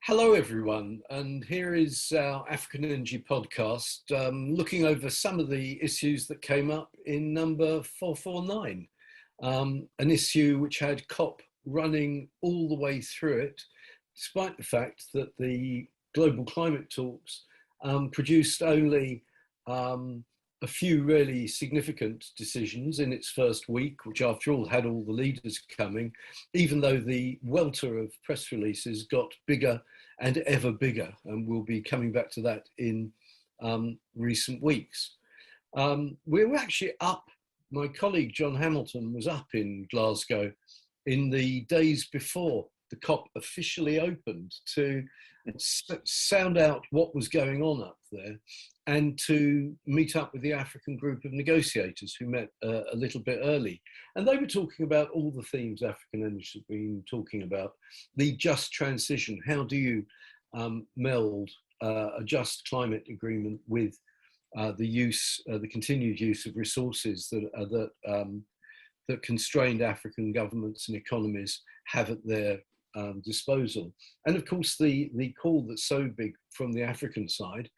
Hello, everyone, and here is our African Energy podcast, looking over some of the issues that came up in number 449, an issue which had COP running all the way through it, despite the fact that the global climate talks produced only a few really significant decisions in its first week, which after all had all the leaders coming, even though the welter of press releases got bigger and ever bigger, and we'll be coming back to that in recent weeks. We were actually up, my colleague John Hamilton was up in Glasgow in the days before the COP officially opened to sound out what was going on up there and to meet up with the African group of negotiators who met a little bit early. And they were talking about all the themes African Energy has been talking about, the just transition. How do you meld a just climate agreement with the continued use of resources that constrained African governments and economies have at their disposal. And of course, the call that's so big from the African side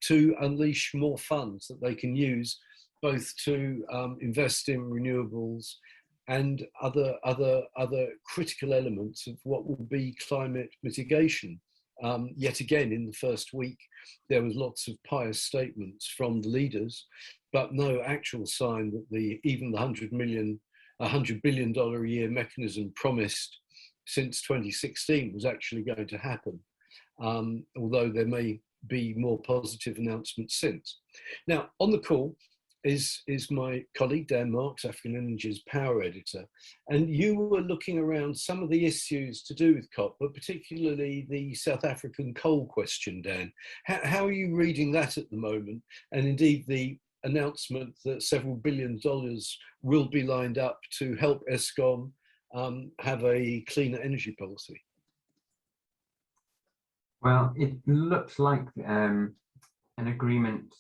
to unleash more funds that they can use both to invest in renewables and other critical elements of what will be climate mitigation. Yet again, in the first week, there was lots of pious statements from the leaders, but no actual sign that even the $100 billion a year mechanism promised since 2016 was actually going to happen, although there may be more positive announcements since. Now, on the call is my colleague Dan Marks, African Energy's power editor, and you were looking around some of the issues to do with COP, but particularly the South African coal question, Dan. How are you reading that at the moment, and indeed the announcement that several $1 billion will be lined up to help Eskom have a cleaner energy policy? Well, it looks like an agreement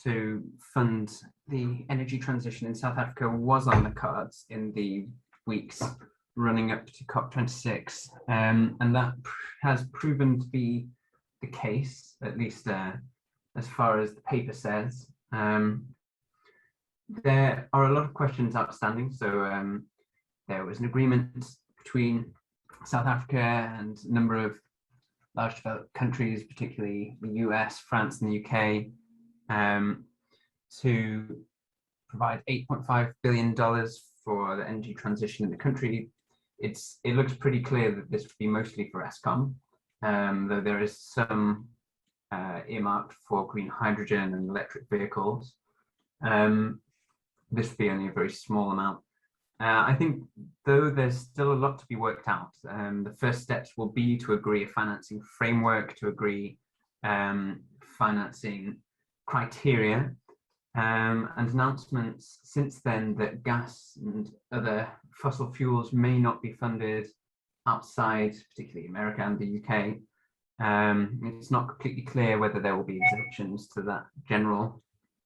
to fund the energy transition in South Africa was on the cards in the weeks running up to COP26, and that has proven to be the case, at least as far as the paper says. There are a lot of questions outstanding. So there was an agreement between South Africa and a number of large developed countries, particularly the US, France, and the UK, to provide $8.5 billion for the energy transition in the country. It looks pretty clear that this would be mostly for Eskom, though there is some earmarked for green hydrogen and electric vehicles. This would be only a very small amount. I think, though, there's still a lot to be worked out. The first steps will be to agree a financing framework, to agree financing criteria, and announcements since then that gas and other fossil fuels may not be funded outside, particularly America and the UK. It's not completely clear whether there will be exceptions to that general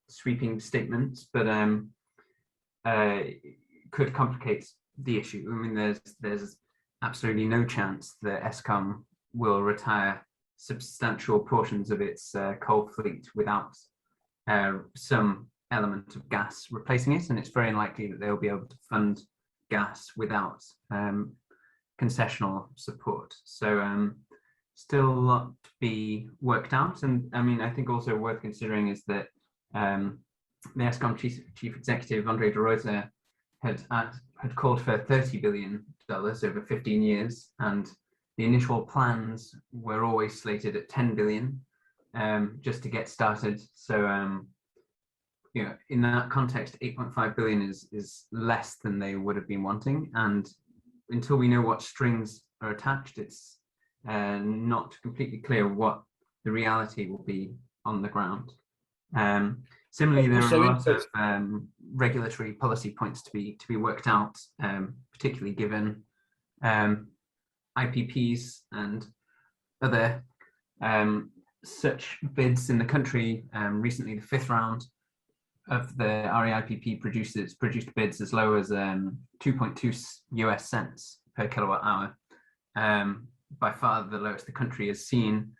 sweeping statements, but could complicate the issue. I mean, there's absolutely no chance that Eskom will retire substantial portions of its coal fleet without some element of gas replacing it, and it's very unlikely that they'll be able to fund gas without concessional support. So still a lot to be worked out. And I mean, I think also worth considering is that the Eskom chief executive, Andre de Ruyter, had called for $30 billion over 15 years, and the initial plans were always slated at 10 billion just to get started. So you know, in that context, 8.5 billion is less than they would have been wanting, and until we know what strings are attached, it's not completely clear what the reality will be on the ground. Similarly, there are lots of regulatory policy points to be worked out, particularly given IPPs and other such bids in the country. Recently, the fifth round of the REIPP produced bids as low as 2.2 US cents per kilowatt hour. by far the lowest the country has seen.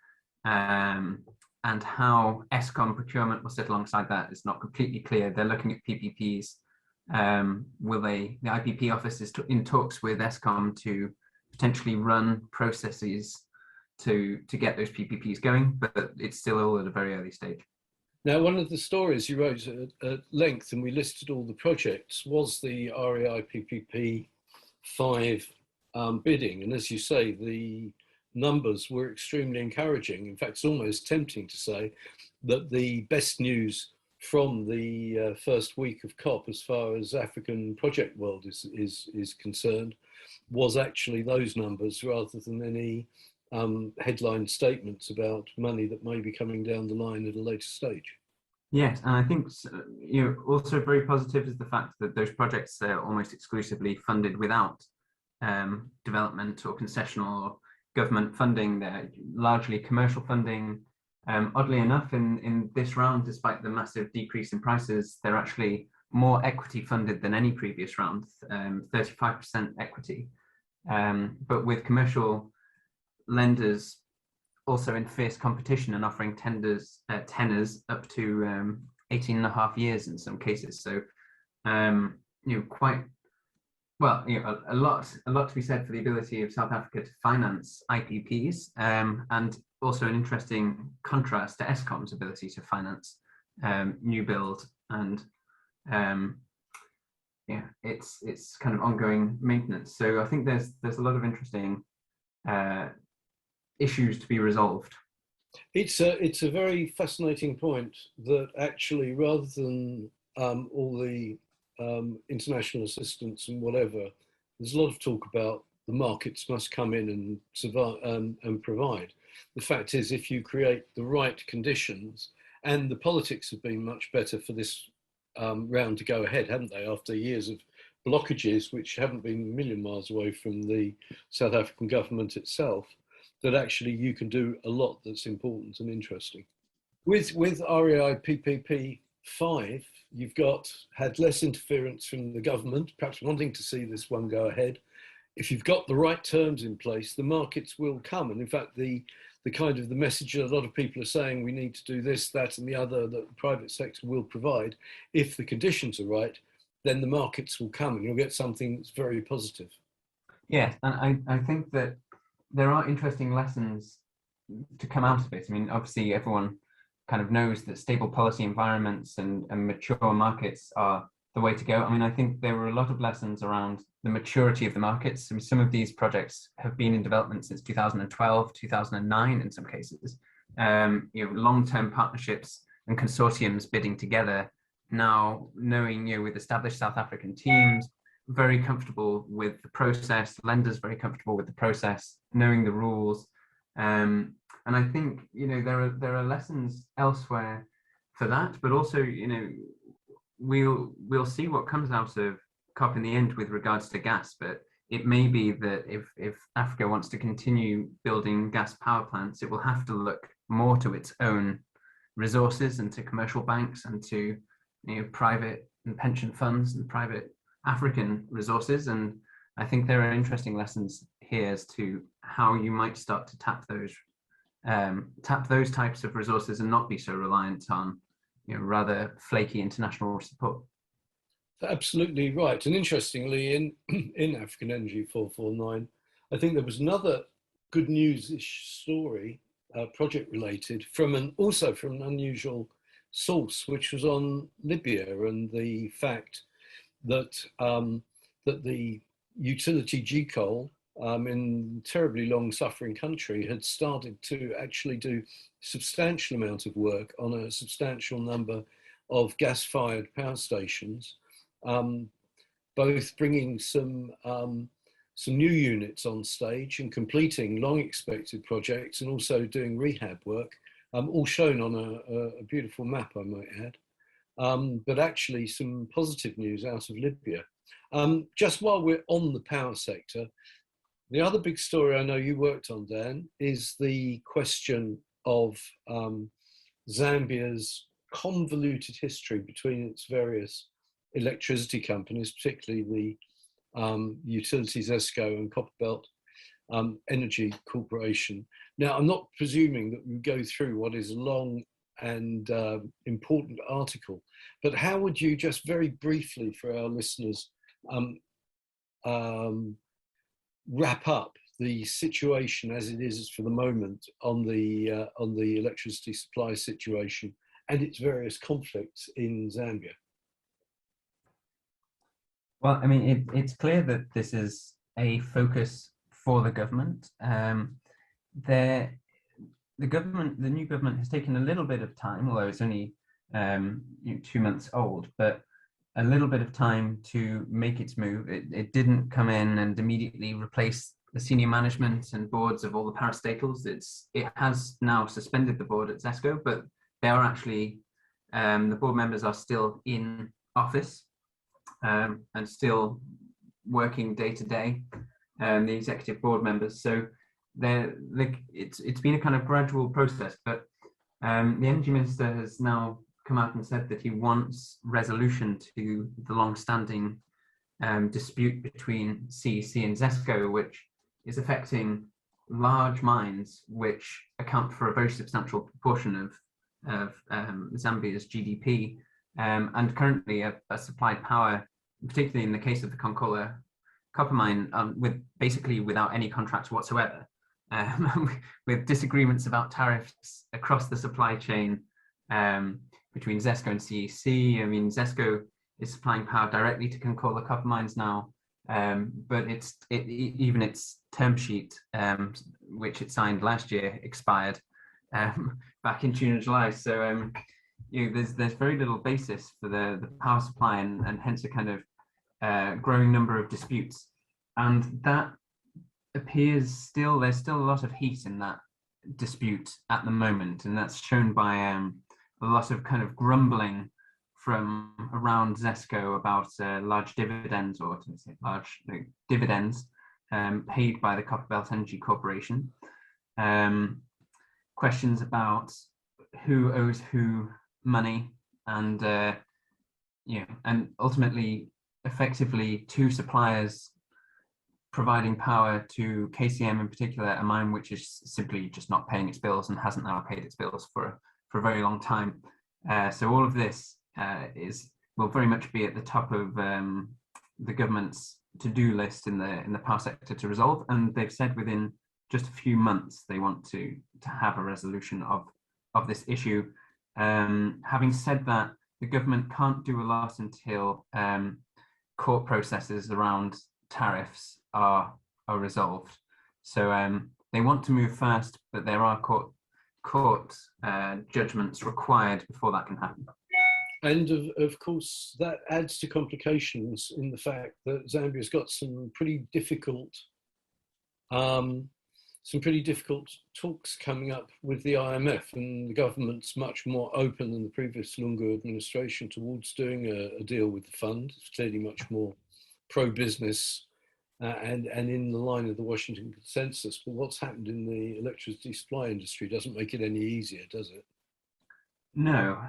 And how Eskom procurement will sit alongside that is not completely clear. They're looking at PPPs. The IPP office is in talks with Eskom to potentially run processes to get those PPPs going, but it's still all at a very early stage. Now, one of the stories you wrote at length, and we listed all the projects, was the REI PPP 5 bidding. And as you say, the numbers were extremely encouraging. In fact, it's almost tempting to say that the best news from the first week of COP, as far as African project world is concerned, was actually those numbers rather than any headline statements about money that may be coming down the line at a later stage. Yes, and I think also very positive is the fact that those projects are almost exclusively funded without development or concessional or government funding. They're largely commercial funding. Oddly enough, in this round, despite the massive decrease in prices, they're actually more equity funded than any previous round, 35% equity. But with commercial lenders also in fierce competition and offering tenors up to 18 and a half years in some cases. So, quite well, a lot to be said for the ability of South Africa to finance IPPs, and also an interesting contrast to Eskom's ability to finance new build and it's kind of ongoing maintenance. So I think there's a lot of interesting issues to be resolved. It's a very fascinating point that actually, rather than all the international assistance and whatever, there's a lot of talk about the markets must come in and survive and provide. The fact is, if you create the right conditions, and the politics have been much better for this round to go ahead, haven't they, after years of blockages which haven't been a million miles away from the South African government itself, that actually you can do a lot that's important and interesting. With REI PPP 5, you've had less interference from the government, perhaps wanting to see this one go ahead. If you've got the right terms in place, the markets will come. And in fact, the kind of the message that a lot of people are saying, we need to do this, that, and the other, that the private sector will provide. If the conditions are right, then the markets will come and you'll get something that's very positive. Yes, and I think that there are interesting lessons to come out of it. I mean, obviously everyone kind of knows that stable policy environments and mature markets are the way to go. I mean, I think there were a lot of lessons around the maturity of the markets. I mean, some of these projects have been in development since 2012, 2009 in some cases. Long-term partnerships and consortiums bidding together, now knowing, with established South African teams, very comfortable with the process, lenders very comfortable with the process, knowing the rules. And I think, there are lessons elsewhere for that, but also, we'll see what comes out of COP in the end with regards to gas, but it may be that if Africa wants to continue building gas power plants, it will have to look more to its own resources and to commercial banks and to private and pension funds and private African resources. And I think there are interesting lessons here as to how you might start to tap those types of resources and not be so reliant on rather flaky international support. Absolutely right. And interestingly, in African Energy 449, I think there was another good news-ish story, project related, from an unusual source, which was on Libya and the fact that that the utility GECOL in a terribly long-suffering country had started to actually do substantial amount of work on a substantial number of gas-fired power stations, both bringing some new units on stage and completing long-expected projects, and also doing rehab work, all shown on a beautiful map, I might add. But actually some positive news out of Libya. Just while we're on the power sector, the other big story I know you worked on, Dan, is the question of Zambia's convoluted history between its various electricity companies, particularly the utilities Eskom and Copperbelt, energy corporation. Now, I'm not presuming that we go through what is a long and important article, but how would you just very briefly for our listeners wrap up the situation as it is for the moment on the electricity supply situation and its various conflicts in Zambia? Well, I mean, it's clear that this is a focus for the government. The new government has taken a little bit of time, although it's only 2 months old, but a little bit of time to make its move. It didn't come in and immediately replace the senior management and boards of all the parastatals. It has now suspended the board at ZESCO, but they are actually, the board members are still in office and still working day to day, the executive board members. So it's been a kind of gradual process, but the energy minister has now come out and said that he wants resolution to the long-standing dispute between CEC and ZESCO, which is affecting large mines which account for a very substantial proportion of Zambia's GDP, and currently a supplied power, particularly in the case of the Konkola copper mine, basically without any contracts whatsoever, with disagreements about tariffs across the supply chain between ZESCO and CEC. I mean, ZESCO is supplying power directly to Konkola copper mines now, but even its term sheet, which it signed last year, expired back in June and July. So there's very little basis for the power supply, and hence a kind of growing number of disputes, and that appears there's still a lot of heat in that dispute at the moment, and that's shown by a lot of kind of grumbling from around ZESCO about large dividends, or to say large dividends paid by the Copperbelt Energy Corporation. Questions about who owes who money, and and ultimately, effectively, two suppliers providing power to KCM in particular, a mine which is simply just not paying its bills and hasn't now paid its bills for a very long time. So all of this will very much be at the top of the government's to-do list in the power sector to resolve, and they've said within just a few months they want to have a resolution of this issue. Having said that, the government can't do a lot until court processes around tariffs are resolved. So they want to move fast, but there are court judgments required before that can happen. And of course, that adds to complications in the fact that Zambia's got some pretty difficult talks coming up with the IMF, and the government's much more open than the previous Lungu administration towards doing a deal with the fund. It's clearly much more pro-business and in the line of the Washington Consensus. But what's happened in the electricity supply industry doesn't make it any easier, does it? No.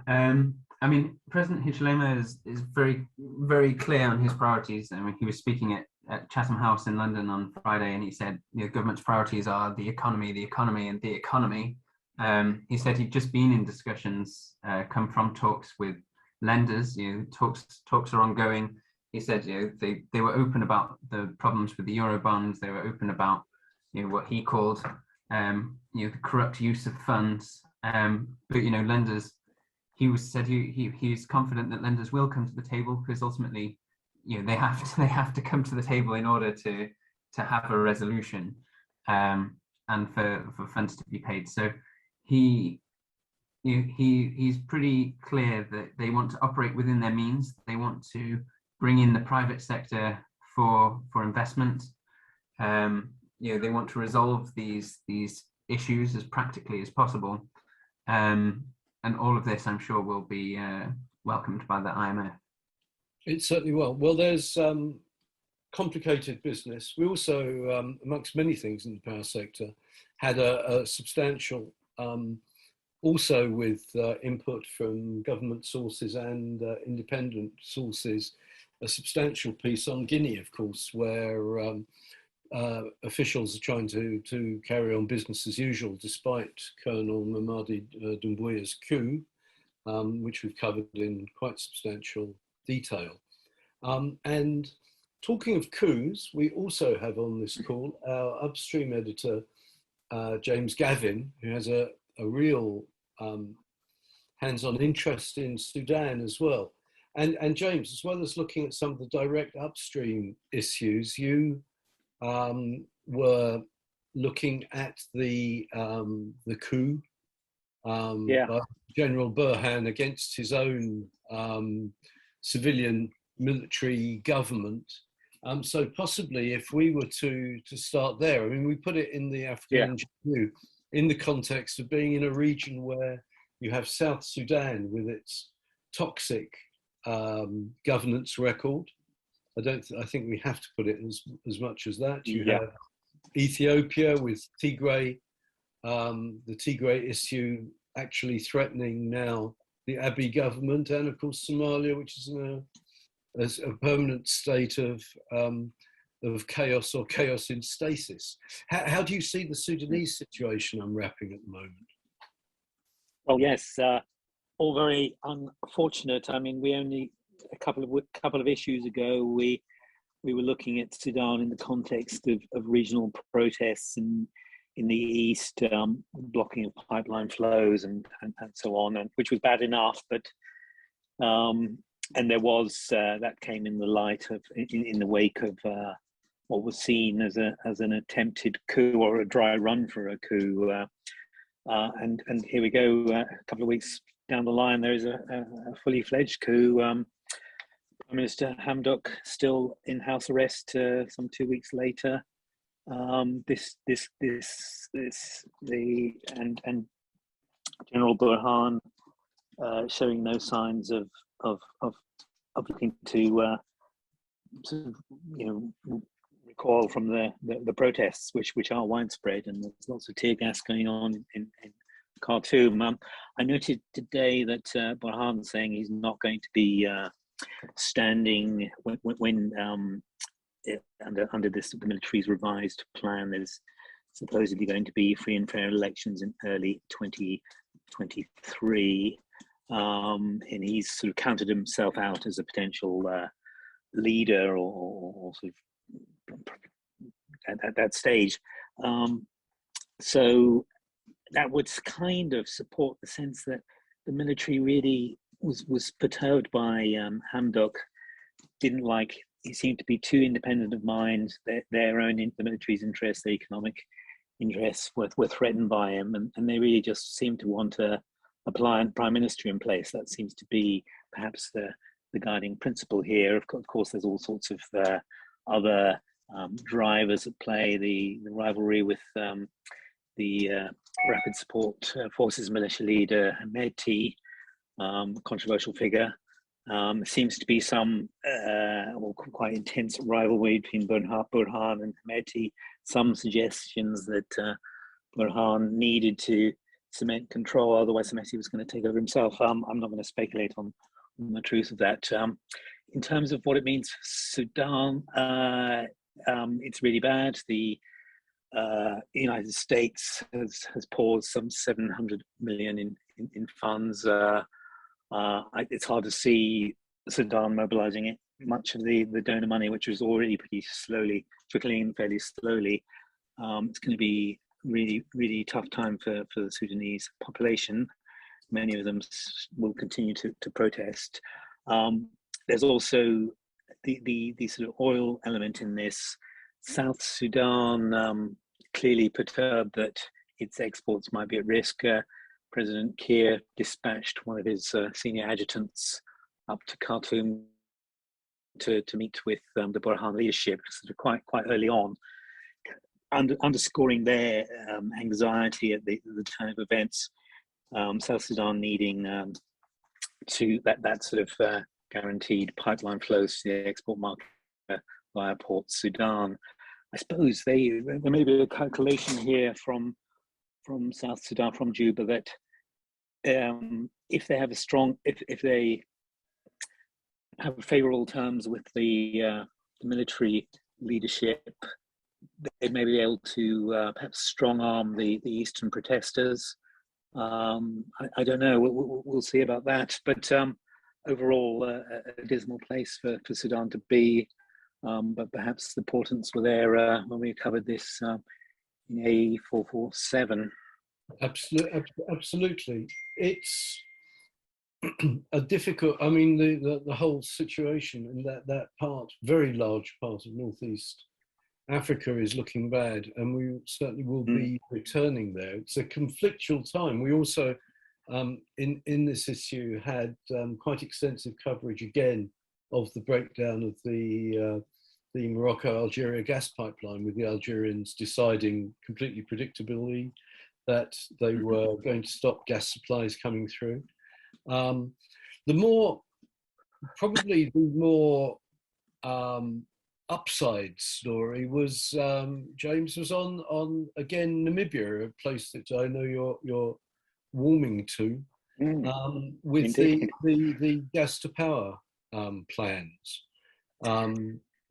I mean, President Hichilema is very, very clear on his priorities. I mean, he was speaking at Chatham House in London on Friday, and he said the government's priorities are the economy, and the economy. He said he'd just been in discussions, come from talks with lenders. Talks are ongoing. He said they were open about the problems with the Eurobonds. They were open about what he called the corrupt use of funds. But lenders. He's confident that lenders will come to the table, because ultimately, they have to come to the table in order to have a resolution, and for funds to be paid. So he's pretty clear that they want to operate within their means. They want to bring in the private sector for investment. They want to resolve these issues as practically as possible. And all of this, I'm sure, will be welcomed by the IMF. It certainly will. Well, there's complicated business. We also, amongst many things in the power sector, had a substantial, also with input from government sources and independent sources, a substantial piece on Guinea, of course, where officials are trying to carry on business as usual, despite Colonel Mamadi Doumbouya's coup, which we've covered in quite substantial detail. And talking of coups, we also have on this call our upstream editor, James Gavin, who has a real hands-on interest in Sudan as well. And James, as well as looking at some of the direct upstream issues, you were looking at the coup by General Burhan against his own civilian military government. So possibly, if we were to start there, I mean, we put it in the African view in the context of being in a region where you have South Sudan with its toxic governance record. I think we have to put it as much as that. You have Ethiopia with Tigray, the Tigray issue actually threatening now the Abiy government, and of course Somalia, which is in a permanent state of chaos or chaos in stasis. How do you see the Sudanese situation unwrapping at the moment? Well, yes, all very unfortunate. I mean, we only a couple of issues ago we were looking at Sudan in the context of regional protests in the east, blocking of pipeline flows and so on, and which was bad enough, but and there was that came in the light of in the wake of what was seen as an attempted coup or a dry run for a coup, and here we go, a couple of weeks down the line, there is a fully fledged coup. Prime Minister Hamdok still in house arrest some 2 weeks later. And General Burhan showing no signs of looking to sort of, recoil from the protests, which are widespread, and there's lots of tear gas going on in Khartoum. I noted today that Burhan saying he's not going to be standing when under this the military's revised plan. There's supposedly going to be free and fair elections in early 2023, and he's sort of counted himself out as a potential leader or sort of at that stage. So that would kind of support the sense that the military really was perturbed by Hamdok. Didn't like, he seemed to be too independent of mind. Their own, the military's interests, their economic interests were threatened by him, and they really just seemed to want a pliant prime minister in place. That seems to be perhaps the guiding principle here. Of course, there's all sorts of other drivers at play. The rivalry with the Rapid Support Forces militia leader Hemedti, controversial figure. Seems to be some quite intense rivalry between Burhan and Hemedti. Some suggestions that Burhan needed to cement control, otherwise Hemedti was going to take over himself. I'm not going to speculate on the truth of that. In terms of what it means for Sudan, it's really bad. The United States has paused some 700 million in funds. It's hard to see Sudan mobilizing it. Much of the donor money, which was already pretty slowly trickling in fairly slowly, it's going to be really, really tough time for the Sudanese population. Many of them will continue to protest. There's also the sort of oil element in this. South Sudan clearly perturbed that its exports might be at risk. President Kiir dispatched one of his senior adjutants up to Khartoum to meet with the Burhan leadership sort of quite early on, underscoring their anxiety at the turn of events. South Sudan needing to that sort of guaranteed pipeline flows to the export market via Port Sudan. I suppose there may be a calculation here from South Sudan, from Juba, that if they have if they have favorable terms with the military leadership, they may be able to perhaps strong arm the Eastern protesters. I don't know. We'll see about that. But overall, a dismal place for Sudan to be. But perhaps the portents were there when we covered this in A447. Absolutely. It's a difficult, I mean, the whole situation in that part, very large part of Northeast Africa is looking bad, and we certainly will be returning there. It's a conflictual time. We also, in this issue, had quite extensive coverage again of the breakdown of the Morocco-Algeria gas pipeline, with the Algerians deciding completely predictably that they were going to stop gas supplies coming through. Probably the more upside story was James was on again Namibia, a place that I know you're warming to, with the gas-to-power plans,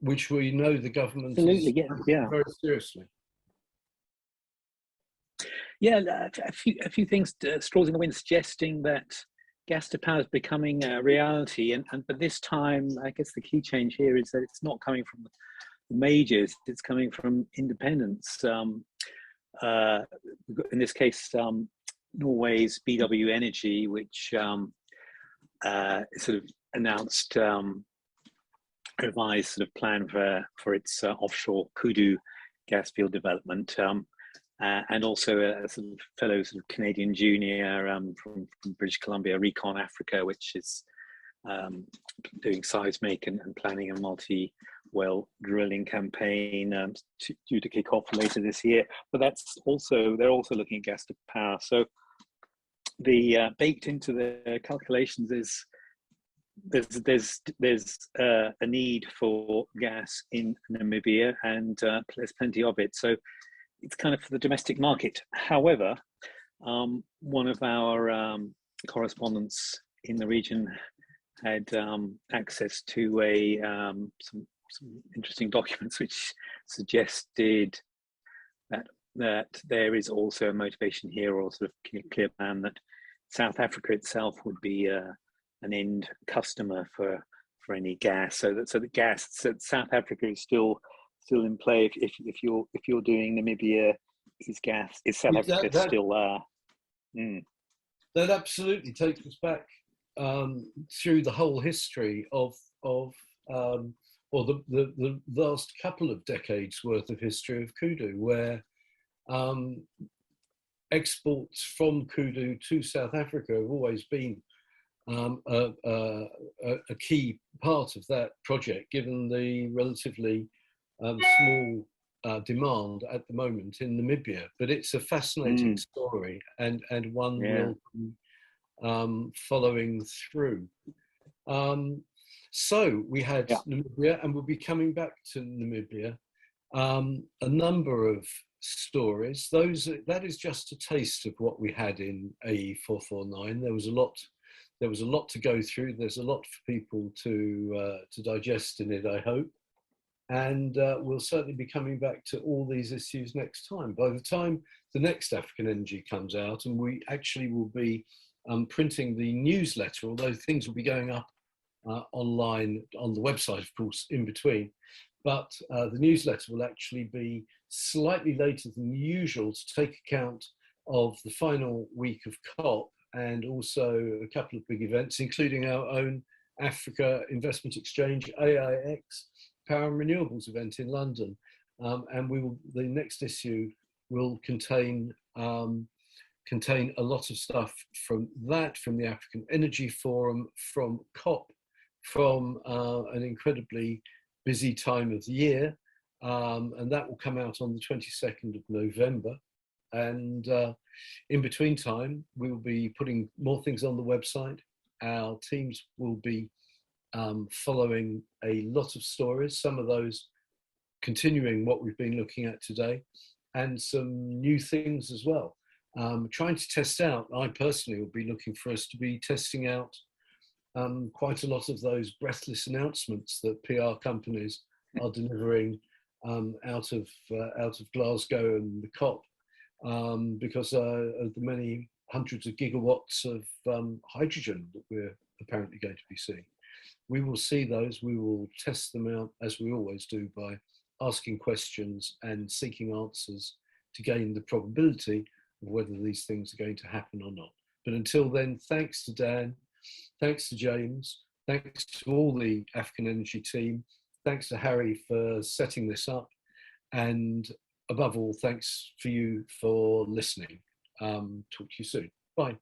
which we know the government is very seriously. Yeah, a few things, straws in the wind, suggesting that gas to power is becoming a reality, but this time, I guess the key change here is that it's not coming from the majors; it's coming from independents. In this case, Norway's BW Energy, which sort of announced a revised sort of plan for its offshore Kudu gas field development. And also a sort of fellow sort of Canadian junior from British Columbia, Recon Africa, which is doing seismic and planning a multi-well drilling campaign due to kick off later this year. But they're also looking at gas to power. So the baked into the calculations is there's a need for gas in Namibia, and there's plenty of it. So it's kind of for the domestic market. However, one of our correspondents in the region had access to some interesting documents which suggested that there is also a motivation here, or sort of clear plan, that South Africa itself would be an end customer for any gas. So the gas, so South Africa is still in play. If you're doing Namibia, is South Africa still that absolutely takes us back through the whole history of the last couple of decades worth of history of Kudu, where exports from Kudu to South Africa have always been a key part of that project, given the relatively small demand at the moment in Namibia. But it's a fascinating story, and one will be following through. So we had Namibia, and we'll be coming back to Namibia. A number of stories. That is just a taste of what we had in AE449. There was a lot to go through. There's a lot for people to digest in it, I hope. And we'll certainly be coming back to all these issues next time. By the time the next African Energy comes out, and we actually will be printing the newsletter, although things will be going up online on the website, of course, in between. But the newsletter will actually be slightly later than usual to take account of the final week of COP, and also a couple of big events, including our own Africa Investment Exchange, AIX, Power and Renewables event in London. And the next issue will contain a lot of stuff from that, from the African Energy Forum, from COP, from an incredibly busy time of the year. And that will come out on the 22nd of November. And in between time, we will be putting more things on the website. Our teams will be following a lot of stories, some of those continuing what we've been looking at today, and some new things as well. Trying to test out, I personally will be looking for us to be testing out quite a lot of those breathless announcements that PR companies are delivering out of Glasgow and the COP, because of the many hundreds of gigawatts of hydrogen that we're apparently going to be seeing. We will see those, we will test them out as we always do by asking questions and seeking answers to gain the probability of whether these things are going to happen or not. But until then, thanks to Dan, thanks to James, thanks to all the African Energy team, thanks to Harry for setting this up, and above all, thanks for you for listening. Talk to you soon. Bye.